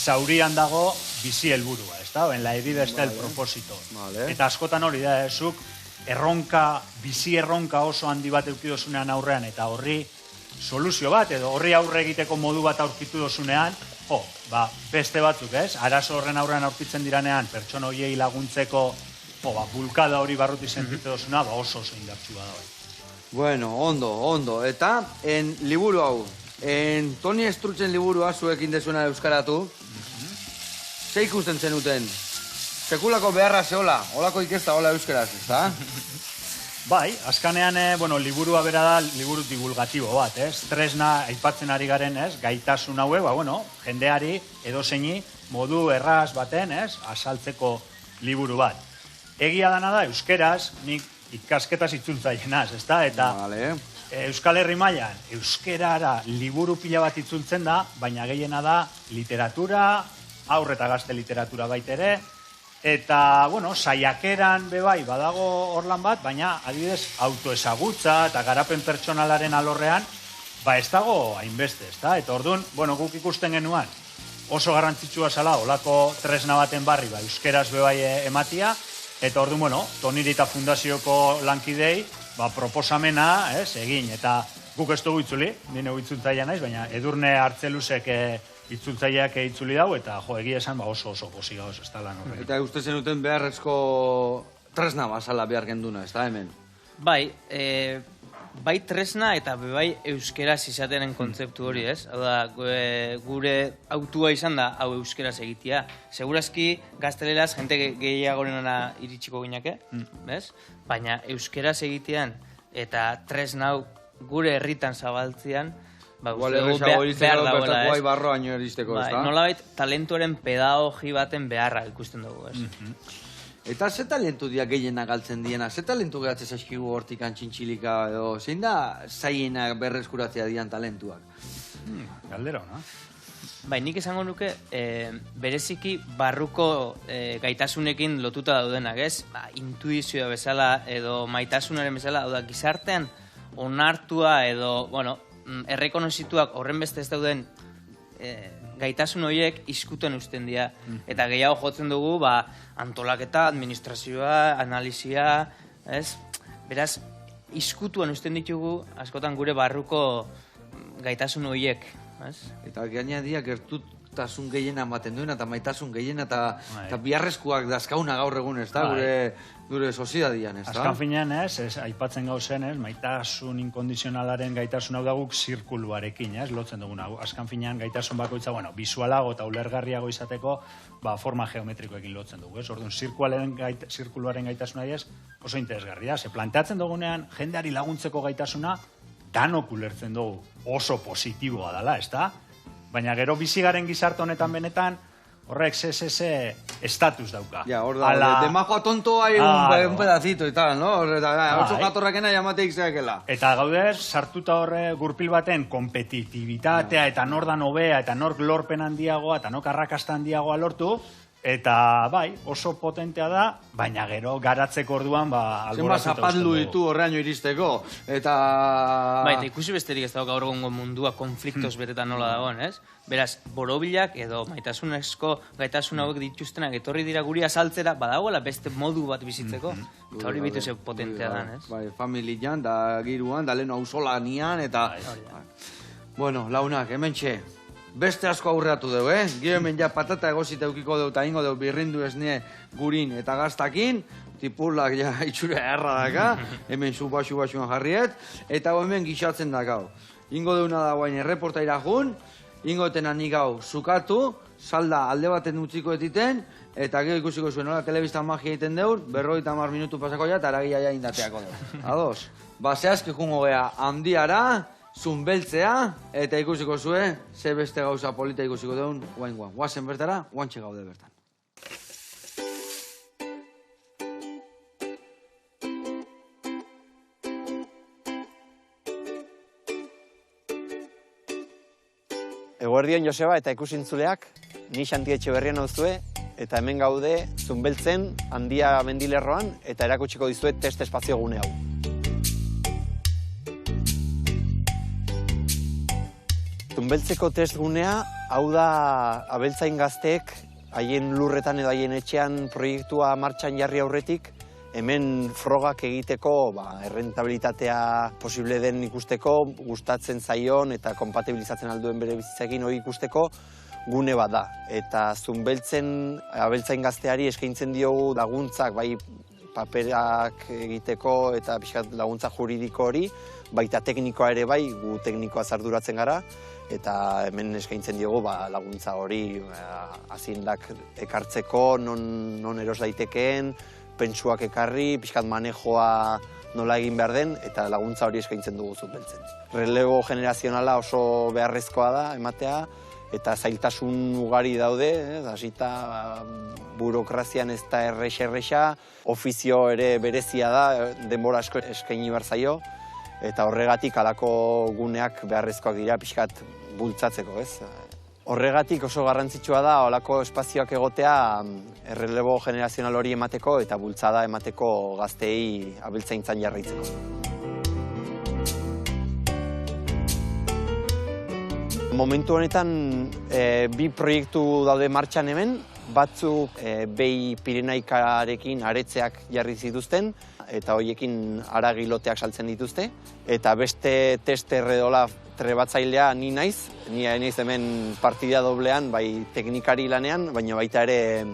Speaker 3: Zaurian dago bizi helburua, ez da? En la herida está el propósito. Eta askotan hori da, zuk bizi erronka oso handi bat eukidozunean aurrean, eta horri soluzio bat, edo horri aurre egiteko modu bat aurkitu dozunean, beste batzuk, ez? Arazo horren aurrean aurkitzen diranean, pertsona horiei laguntzeko, bulkada hori barruti sentitu dozuna, oso indartsua da.
Speaker 1: Bueno, ondo. Eta, liburu hau, Toni Estrutxen liburua zuekin dezuena euskaratu, ze ikusten zenuten? Sekulako beharra zehola, holako ikesta hola euskaraz, ez da?
Speaker 3: Bai, azkanean, liburua bera da, liburu divulgatibo bat, ez? Tresna aipatzen ari garen, ez? Gaitasun haue, jendeari, edozeini, modu erraz baten, ez? Azaltzeko liburu bat. Egia dana da, euskeraz, nik ikasketaz itzultzaienaz, ez da? Eta Euskal Herri mailan, euskerara liburu pila bat itzultzen da, baina gehiena da literatura, aurre eta gazte literatura baitere, Eta, bueno, saiakeran bebai badago horlan bat, baina adibidez autoezagutza eta garapen pertsonalaren alorrean, ez dago hainbeste, ezta? Eta orduan, bueno, guk ikusten genuan, oso garrantzitsua zala, olako tresna baten barri, euskeraz bebai ematia, eta orduan, bueno, Tonirita Fundazioko lankidei, proposamena, egin, eta guk ez dugu itzuli, nire itzultzaia naiz, baina Edurne Artzeluzek itzultzaileak itzuli dau, eta egia esan oso posi gauz, ez da lan horrekin.
Speaker 1: Eta uste zenuten beharrezko tresna bazala behar genduna, ez da hemen?
Speaker 2: Bai tresna eta bai euskeraz izatenen kontzeptu hori, ez? Hau da, gure autua izan da, hau euskeraz egitea. Segurazki, gazteleraz, jente gehiagorenana iritsiko gineke, bez? Baina euskeraz egitean eta tresna hau gure herritan zabaltzean, behar dagoela, ez?
Speaker 1: Barroaino eristeko, ez da?
Speaker 2: Nolabait, talentuaren pedagogi baten beharra ikusten dugu, ez?
Speaker 1: Eta ze talentu dia gehienak galtzen diena? Ze talentu gehatzen zaizkigu hortik antxintxilika edo? Zein da zaienak berreskuratzea dian talentuak?
Speaker 3: Galdera, no?
Speaker 2: Nik esango nuke, bereziki barruko gaitasunekin lotuta daudenak, ez? Intuizioa bezala edo maitasunaren bezala, hau da, gizartean onartua edo, bueno, errekonozituak horren beste ez dauden gaitasun horiek izkutuan usten dira. Eta gehiago jotzen dugu, antolaketa, administrazioa, analizia, ez? Beraz, izkutuan usten ditugu, askotan gure barruko gaitasun horiek, ez?
Speaker 1: Eta gaina dia gertutasun gehiena ematen duena, eta maitasun gehiena, eta biharrezkoak dazkauna gaur egun, ez da? Gure soziedadian, ez da?
Speaker 3: Azkan finean, aipatzen gauzen, maitasun inkondizionalaren gaitasun hau da guk zirkuluarekin, lotzen duguna. Azkan finean, gaitasun bakoitza, bisualago eta ulergarriago izateko, forma geometrikoekin lotzen dugu, ez? Orduan, zirkuluaren gaitasuna oso interesgarria. Se planteatzen dugunean, jendeari laguntzeko gaitasuna, danok ulertzen dugu oso positiboa dela, ez da? Baina gero bizigaren gizarte honetan benetan, horrek estatus dauka.
Speaker 1: Ja, hor da, de majo a tonto hay un pedacito y tal, no? Oso jatorrakena jamateik zeakela.
Speaker 3: Eta gaude, sartuta horre gurpil baten kompetitibitatea eta nor da nobea eta nor lorpen handiagoa eta nor arrakasta handiagoa lortu, eta oso potentea da, baina gero garatzeko orduan
Speaker 1: zenba zapatlu ditu horreaino iristeko, eta...
Speaker 2: Eta ikusi besterik ez dago gaur egungo mundua konfliktos betetan nola dagoen, ez? Beraz, borobilak edo maitasunezko gaitasun hauek dituztenak etorri dira guri azaltzera, badagoela beste modu bat bizitzeko, eta hori bitu ze potentea dan, ez?
Speaker 1: Familian, da giruan, da leheno ausolanian, eta... Bueno, launak, hemen txe. Beste asko aurreatu dugu, Gio hemen ja patata egozita eukiko dugu eta ingo dugu birrindu esne gurin eta gaztakin, tipulak ja itxure erra daka, hemen suba-suba-suan jarriet, eta hemen gixatzen dakau. Ingo duguna da guain erreporta irajun, ingo etena nik hau zukatu, salda alde baten utziko etiten, eta gero ikusiko zuen, nola, telebistan magia egiten deur, 50 minutu pasako ja, eta aragia ja indateako dugu. Ados? Zehazki jungo gea handiara, zunbeltzea, eta ikusiko zue, ze beste gauza polita ikusiko deun, guain. Guazen bertara, guantxe gaude bertan.
Speaker 5: Eguerdion Joseba eta ikusintzuleak, ni Xanti Etxeberria nauzue, eta hemen gaude Zunbeltzen Handia mendilerroan, eta erakutsiko dizuet test espazio gune hau. Zunbeltzeko test gunea, hau da abeltzain gazteek, haien lurretan edo haien etxean proiektua martxan jarri aurretik, hemen frogak egiteko errentabilitatea posible den ikusteko, gustatzen zaion eta kompatibilizatzen alduen bere bizitzekin hori ikusteko gune bat da. Eta Zunbeltzen abeltzain gazteari eskaintzen diogu laguntzak, bai paperak egiteko eta pixkat laguntza juridiko hori, baita teknikoa ere bai, gu teknikoa arduratzen gara, eta hemen eskaintzen diogu laguntza hori azindak ekartzeko, non eros daitekeen, pentsuak ekarri, pixkat manejoa nola egin behar den, eta laguntza hori eskaintzen dugu Zunbeltzen. Relego generazionala oso beharrezkoa da ematea, eta zailtasun ugari daude, hasita burokrazian ez da errexa, ofizio ere berezia da, denbora asko eskaini behar zaio, eta horregatik halako guneak beharrezkoak dira pixkat bultzatzeko, ez? Horregatik oso garrantzitsua da holako espazioak egotea errelebo generazional hori emateko eta bultzada emateko gazteei abeltzaintzan jarraitzeko. Momentu honetan bi proiektu daude martxan hemen, batzuk behi Pirenaikarekin aretzeak jarri zituzten, eta hoiekin haragiloteak saltzen dituzte, eta beste test erredola trebatzailea ni naiz hemen partida doblean, bai teknikari lanean, baina baita ere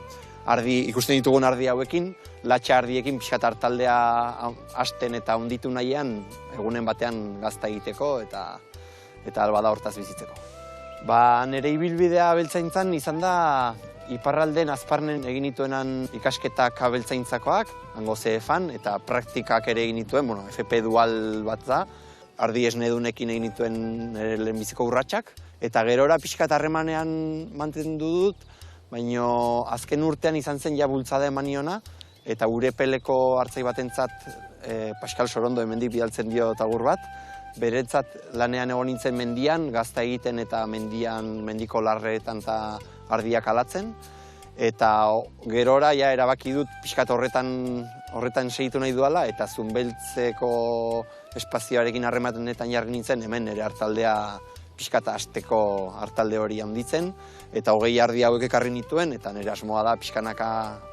Speaker 5: ikusten ditugun ardi hauekin, latxa ardiekin pixkat hartaldea hasten eta hunditu nahian, egunen batean gazta egiteko eta albada hortaz bizitzeko. Nire ibilbidea abeltzaintzan izan da iparralden azparnen egin nituenan ikasketak abeltzaintzakoak, hango CEFan, eta praktikak ere egin nituen, FP dual bat da, ardi esnedunekin egin nituen nire lehenbiziko urratsak, eta gerora pixkat harremanean mantendu dut, baina azken urtean izan zen ja bultzada emaniona, eta Urepeleko hartzai batentzat Pascal Sorondo hemendik bidaltzen dio tagur bat, beretzat lanean egon nintzen mendian, gazta egiten eta mendiko larreetan eta ardiak alatzen, eta gerora ja erabaki dut pixkat horretan segitu nahi duala, eta Zunbeltzeko espazioarekin harrematenetan jarri nintzen, hemen ere hartaldea pixkat hasteko hartalde hori handitzen, eta 20 ardi hauek ekarri nituen, eta nire asmoa da pixkanaka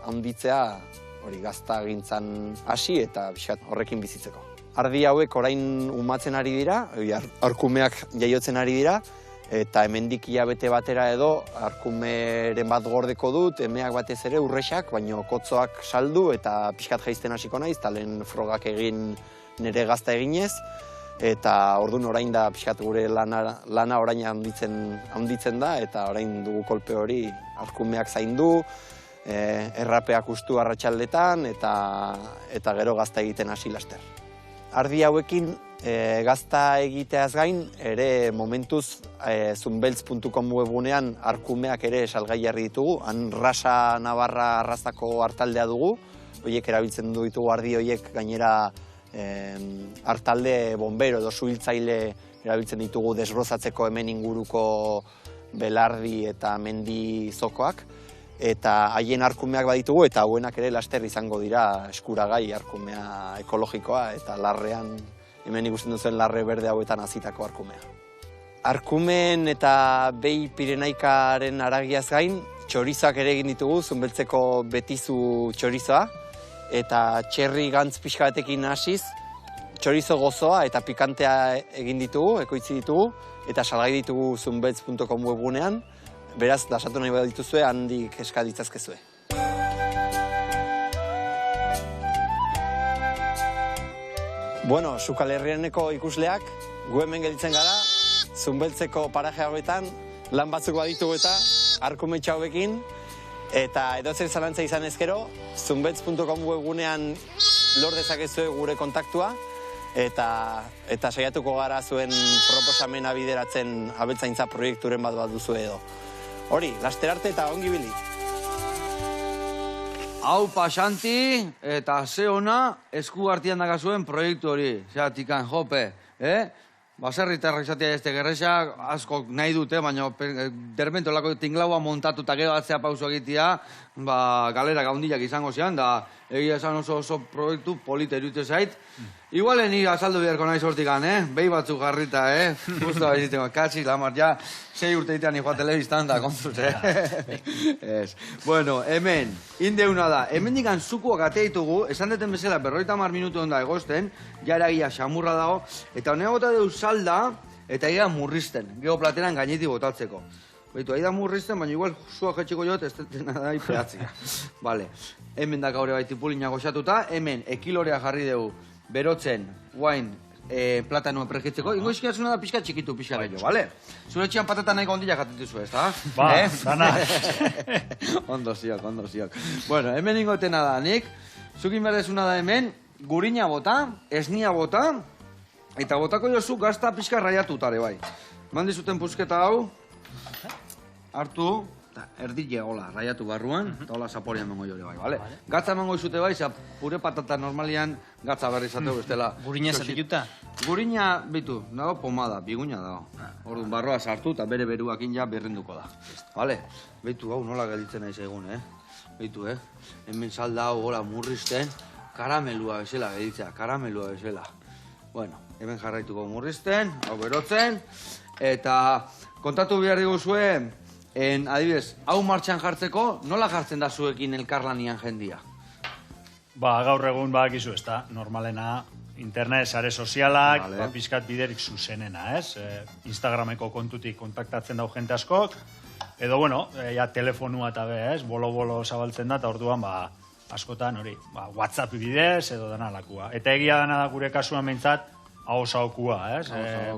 Speaker 5: handitzea, hori gazta gintzan hasi eta pixkat horrekin bizitzeko. Ardi hauek orain umatzen ari dira, arkumeak jaiotzen ari dira, eta hemendik hilabete batera edo arkumeren bat gordeko dut, emeak batez ere urresak, baino kotzoak saldu eta pixkat jaizten hasiko naiz, eta lehen frogak egin nire gazta eginez, eta orduan orain da pixkat gure lana orain handitzen da, eta orain dugu kolpe hori arkumeak zaindu, errapeak ustu arratsaldetan, eta gero gazta egiten hasi laster. Ardi hauekin gazta egiteaz gain, ere momentuz zunbeltz.com webunean arkumeak ere salgai jarri ditugu. Han Rasa Navarra arrazako hartaldea dugu, horiek erabiltzen ditugu ardi horiek gainera hartalde bombero edo suhiltzaile erabiltzen ditugu desbrozatzeko hemen inguruko belardi eta mendi zokoak. Eta haien arkumeak baditugu eta hauenak ere laster izango dira eskuragai arkumea ekologikoa eta larrean, hemen ikusten duzuen larre berde hauetan hazitako arkumea. Arkumen eta behi Pirenaikaren haragiaz gain, txorizoak ere egin ditugu, Zunbeltzeko betizu txorizoa, eta txerri gantz pixka batekin hasiz, txorizo gozoa eta pikantea egin ditugu, ekoitzi ditugu, eta salgai ditugu zunbeltz.com webunean, beraz, lasatu nahi bat dituzue, handik eska ditzazkezue. Bueno, Sukal Herrianeko ikusleak, gu hemen gelditzen gara, Zunbeltzeko paraje hauetan, lan batzuk baditugu eta arkumetxa hauekin, eta edozer zalantza izan ezkero, zunbeltz.com webunean lor dezakezue gure kontaktua, eta saiatuko gara zuen proposamena bideratzen abeltzaintza proiekturen bat duzu edo. Hori, laster arte eta ongi bili.
Speaker 1: Hau pasanti eta ze ona esku artian dakazuen proiektu hori. Zeatikan, jope, baserritarrak izatea este gerresak asko nahi dute, baina dermento lako tinglaua montatu eta gero atzea pauso egitea, galera gaundilak izango zean, da egia esan oso proiektu polita irute zait. Igualen nire azaldu biharko nahi sortikan, behi batzuk jarrita, justo baiziteko, katsi, lamar, ja, 6 urte itean ikoa telebistan da, kontzuz, Bueno, hemen, indeuna da, hemen dikan zukuak ateitugu, esan deten bezala, 50 minutu onda egosten, jaragia xamurra dago, eta honea bota deuz salda, eta ega murrizten, geoplateran gainetik botatzeko. Baitu, aida murrizten, baina igual zua jetxiko jot, ez dena da ipeatzika. Vale, hemen da gaur baiti pulina goxatuta, hemen ekilorea jarri dugu, berotzen, guain, platanua pregitzeko, ingo izkiazuna da pixka txikitu pixka gehiago, bale? Zure txian patata nahi gondila jatituzu ez, da?
Speaker 3: Dana.
Speaker 1: Ondo ziok. Bueno, hemen ingotena da, nik, zukin berdezuna da hemen, gurina bota, esnia bota, eta botako jozu gazta pixka raiatutare, bai. Mandi zuten pusketa hau, hartu, erdile hola, raiatu barruan, eta hola zaporia emango jore bai, bale? Gatza emango izute bai, pure patata normalian gatza berri izateu bestela.
Speaker 2: Gurina zatituta?
Speaker 1: Gurina, bitu, dago pomada, biguina dago. Orduan, barroa sartu eta bere beruakin ja berrenduko da. Bale? Bitu, hau nola gelditzen naiz egun, Bitu, hemen salda hau hola murrizten, karamelua bezala gelditzea, karamelua bezala. Bueno, hemen jarraituko murrizten, hau berotzen, eta kontatu behar diguzue, adibidez, hau martxan jartzeko, nola jartzen da zuekin elkarlanian jendia?
Speaker 3: Gaur egun badakizu, ez da, normalena internet, sare sozialak,
Speaker 1: Vale.
Speaker 3: pizkat biderik zuzenena, ez? Instagrameko kontutik kontaktatzen dau jente askok, edo, bueno, ja telefonua eta be, ez? Bolo-bolo zabaltzen da, eta orduan, askotan, hori, WhatsApp bidez, edo dana lakua. Eta egia dana da gure kasuan behintzat, hausakua, ez?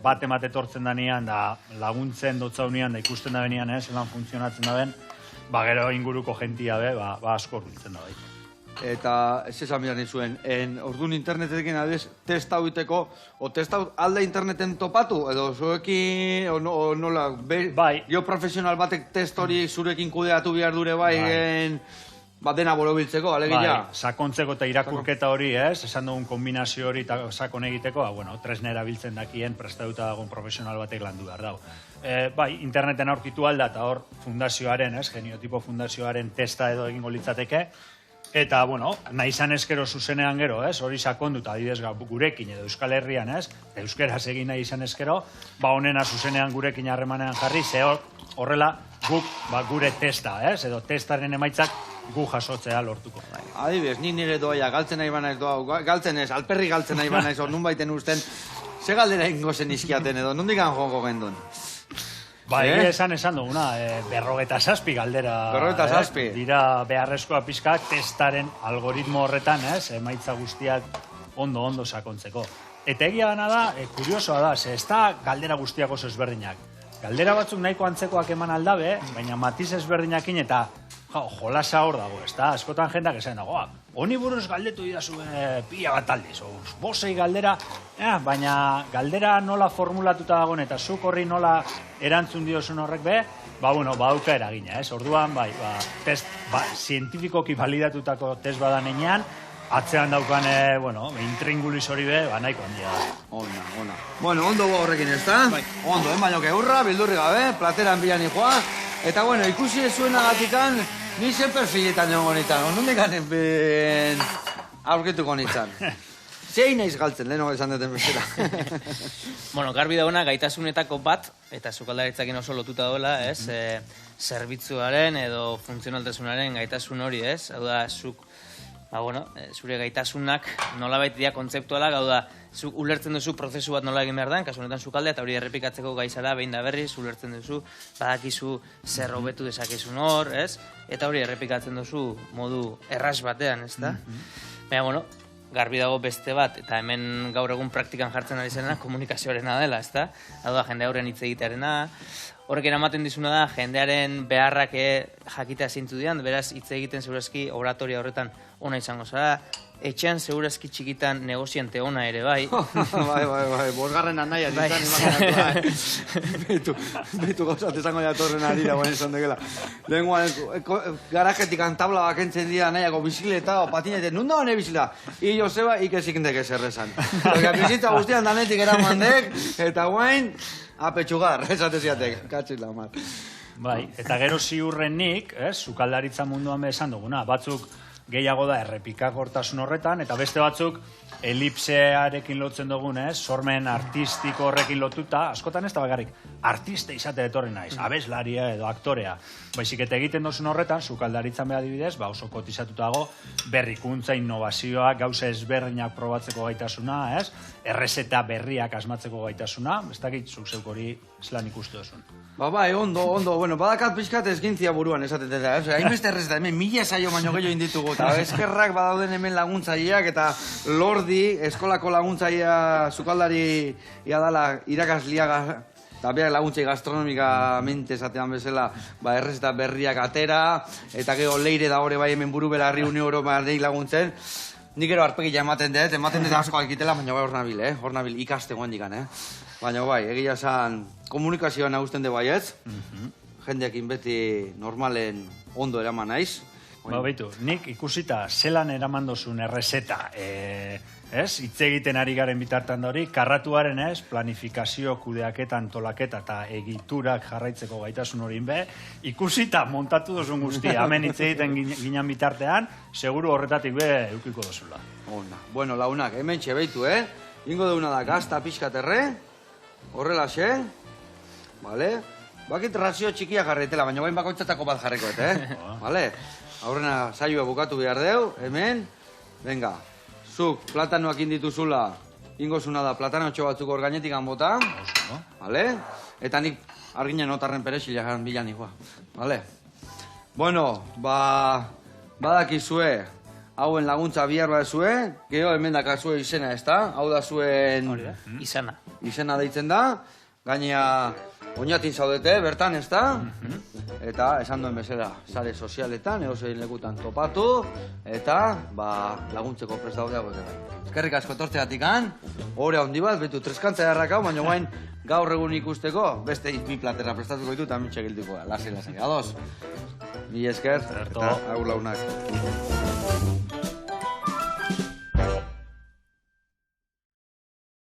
Speaker 3: Bat emate etortzen danean, da laguntzen dotzaunean, da ikusten da benian, ez? Elan funtzionatzen da ben, gero inguruko jentia be, asko urbiltzen da bai.
Speaker 1: Eta ez esan behar nizuen, orduan internetekin adibidez, test hau iteko, o test hau alde interneten topatu, edo zuekin, o nola,
Speaker 3: Bai.
Speaker 1: Geoprofesional batek test hori zurekin kudeatu behar dure bai, dena borobiltzeko, alegia.
Speaker 3: Sakontzeko eta irakurketa hori, ez? Esan dugun kombinazio hori eta sakon egiteko, tresna erabiltzen dakien prestatuta dagoen profesional batek landu behar dago. Interneten aurkitu alda eta hor fundazioaren, ez? Geniotipo fundazioaren testa edo egingo litzateke. Eta, nahi izan eskero zuzenean gero, ez? Hori sakonduta, adibidez gurekin edo Euskal Herrian, ez? Euskeraz egin nahi izan eskero, honena zuzenean gurekin harremanean jarri, ze horrela guk gure testa, ez? Edo testaren emaitzak gu jasotzea lortuko.
Speaker 1: Adibidez, ni nire doaia, galtzen nahi banaiz doa, galtzen ez, alperri galtzen nahi banaiz, nun baiten usten, ze galdera ingo zen izkiaten edo, nondikan joko gendun?
Speaker 3: Esan duguna, 57 galdera.
Speaker 1: 57.
Speaker 3: Dira beharrezkoa pizkak testaren algoritmo horretan, emaitza guztiak ondo sakontzeko. Eta egia gana da, kuriosoa da, ez da galdera guztiak oso ezberdinak. Galdera batzuk nahiko antzekoak eman aldabe, baina matiz ezberdinakin eta jolasa hor dago, ez da? Askotan jendak esan dago, honi buruz galdetu didazu pila bat aldiz, bosei galdera, baina galdera nola formulatuta dagoen eta zuk horri nola erantzun diozun horrek be, bauka eragina, ez? Orduan, test, zientifikoki validatutako test badan enean, atzean daukan, intringuliz hori be, nahiko handia da.
Speaker 1: Ona. Bueno, ondo horrekin ez da? Ondo, baino keurra, bildurri gabe, plateran bilan joa. Eta, ikusi ez zuenagatikan, ni zen perfiletan egon gonitan, nondik ganen ben aurkituko nintzen. Zein naiz galtzen, leheno esan duten bezala.
Speaker 2: Garbi dauna gaitasunetako bat, eta sukaldaritzakin oso lotuta dola, ez? Zerbitzuaren edo funtzionaltasunaren gaitasun hori, ez? Hau da, zure gaitasunak nolabait dira kontzeptualak, hau da, zuk ulertzen duzu prozesu bat nola egin behar da, kasu honetan sukaldea, eta hori errepikatzeko gaizara behin da berriz, ulertzen duzu, badakizu zer hobetu dezakezun hor, ez? Eta hori errepikatzen duzu modu erraz batean, ez da? Baina, garbi dago beste bat, eta hemen gaur egun praktikan jartzen ari zena komunikazioarena dela, ez da? Hau da, jende aurren hitz egitearena, horrek eramaten dizuna da, jendearen beharrak jakitea zintzu dian, beraz hitz egiten segurazki oratoria horretan ona izango zara, etxean segurazki txikitan negoziante ona ere bai.
Speaker 1: Bai, bosgarren anaia ditan, betu gauzat esango jatorren arira, izan dekela. Lenguan, garajetik antabla bakentzen dira nahiako bizikleta o patinete, nunda hone bizila? I Joseba, ikesik deke zerrezan. Bizitza guztian danetik eramandek, eta guain, apetxugar, esate ziatek, katxil da, mar.
Speaker 3: Eta gero ziurrenik, sukaldaritza munduan esan duguna, batzuk gehiago da errepikakortasun horretan, eta beste batzuk elipsearekin lotzen dugun, sormen artistiko horrekin lotuta, askotan ez da bakarrik, artista izate etorri naiz, abeslaria edo aktorea. Baizik eta egiten dozun horretan, sukaldaritzan beha dibidez, oso kotizatutago berrikuntza, innovazioa, gauza ezberdinak probatzeko gaitasuna, errezeta berriak asmatzeko gaitasuna, ez dakit zuk zeuk hori zelan ikustu duzun.
Speaker 1: Ondo, badakat pixkat ezkintzia buruan esaten dela, hainbeste errezeta, hemen 1000 saio baino gehiago inditugu, eta eskerrak badauden hemen laguntzaileak, eta Lordi, eskolako laguntzailea sukaldari dala irakasliaga, eta beak laguntzai gastronomikamente esatean bezala, errezeta berriak atera, eta gero leire da hori bai hemen buru belarri Uni Europearekin laguntzen, nik gero arpegila ematen dut asko akitela, baina hor nabil ikaste guan dikan, Baina egia esan komunikazioa nagusten de bai ez, jendeakin beti normalen ondo eraman naiz.
Speaker 3: Ba, beitu, nik ikusita zelan eraman dozun errezeta, hitz egiten ari garen bitartan da hori, karratuaren planifikazio, kudeaketa, antolaketa eta egiturak jarraitzeko gaitasun hori be, ikusita montatu dozun guztia, hemen hitz egiten ginen bitartean, seguru horretatik be eukiko dozula.
Speaker 1: Ona. Bueno, launak, hemen txebeitu, Ingo deuna da gazta pixkaterre, horrela xe, vale? Bakit razio txikia jarretela, baina bain bakoitzatako bat jarrekoet, vale? Aurrena saioa bukatu behar deu, hemen, venga, zuk platanoak indituzula, ingozuna da platanotxo batzuk orgainetik anbota, vale? Eta nik arginen otarren perexila garen bilan ikua, vale? Bueno, badakizue, hauen laguntza bihar bat zue, geho hemen dakazue izena ez da, hau da zuen...
Speaker 2: Izana.
Speaker 1: Izena deitzen da, gainea oinatin zaudete, bertan ez da, eta esan duen bezala, sare sozialetan, egozein lekutan topatu, eta laguntzeko prest daude hau eta. Eskerrik asko etortzeatik han, hori handi bat, betu treskantza jarrakau, baina guain gaur egun ikusteko, beste bi platerra prestatuko ditu eta mintxe gildiko, lasai, ados. Mila esker, eta agur launak.